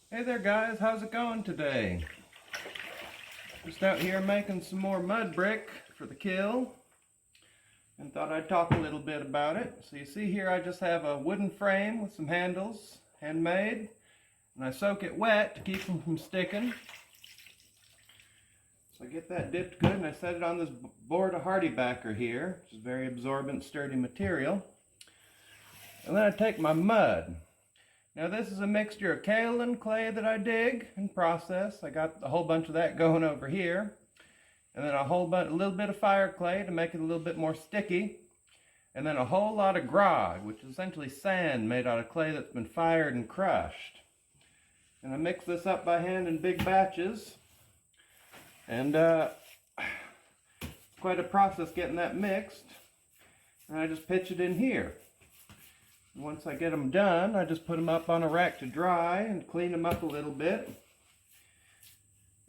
Hey there guys, how's it going today? Just out here making some more mud brick for the kiln and thought I'd talk a little bit about it. So you see here I just have a wooden frame with some handles, handmade, and I soak it wet to keep them from sticking. So I get that dipped good and I set it on this board of hardy backer here, which is very absorbent, sturdy material. And then I take my mud. Now this is a mixture of kaolin clay that I dig and process. I got a whole bunch of that going over here. And then a little bit of fire clay to make it a little bit more sticky. And then a whole lot of grog, which is essentially sand made out of clay that's been fired and crushed. And I mix this up by hand in big batches. And it's quite a process getting that mixed. And I just pitch it in here. Once I get them done, I just put them up on a rack to dry and clean them up a little bit.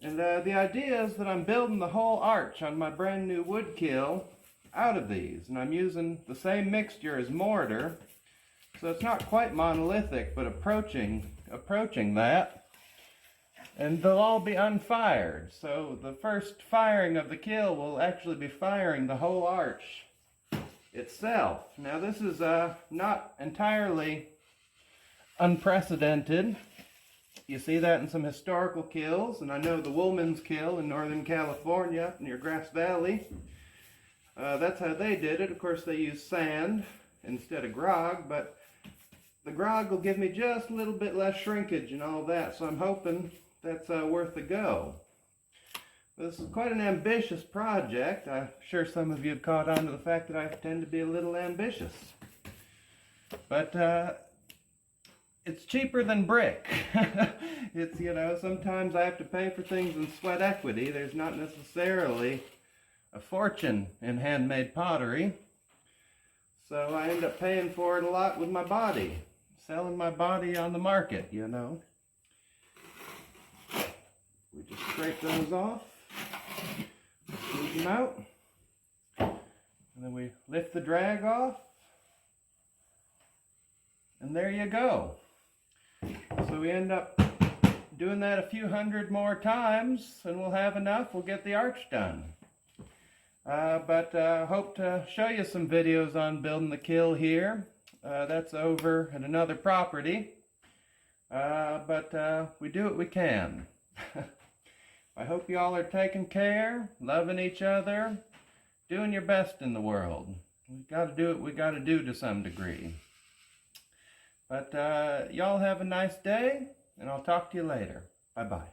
And the idea is that I'm building the whole arch on my brand new wood kiln out of these. And I'm using the same mixture as mortar. So it's not quite monolithic, but approaching that. And they'll all be unfired. So the first firing of the kiln will actually be firing the whole arch itself. Now this is not entirely unprecedented. You see that in some historical kilns, and I know the Woolman's kiln in Northern California near Grass Valley. That's how they did it. Of course they used sand instead of grog, but the grog will give me just a little bit less shrinkage and all that, so I'm hoping that's worth a go. This is quite an ambitious project. I'm sure some of you have caught on to the fact that I tend to be a little ambitious. But it's cheaper than brick. It's, you know, sometimes I have to pay for things in sweat equity. There's not necessarily a fortune in handmade pottery. So I end up paying for it a lot with my body. Selling my body on the market, you know. We just scrape those off. Squeeze them out, and then we lift the drag off, and there you go. So we end up doing that a few hundred more times, and we'll have enough. We'll get the arch done. But hope to show you some videos on building the kiln here. That's over at another property, but we do what we can. I hope you all are taking care, loving each other, doing your best in the world. We've got to do what we got to do to some degree. But y'all have a nice day, and I'll talk to you later. Bye-bye.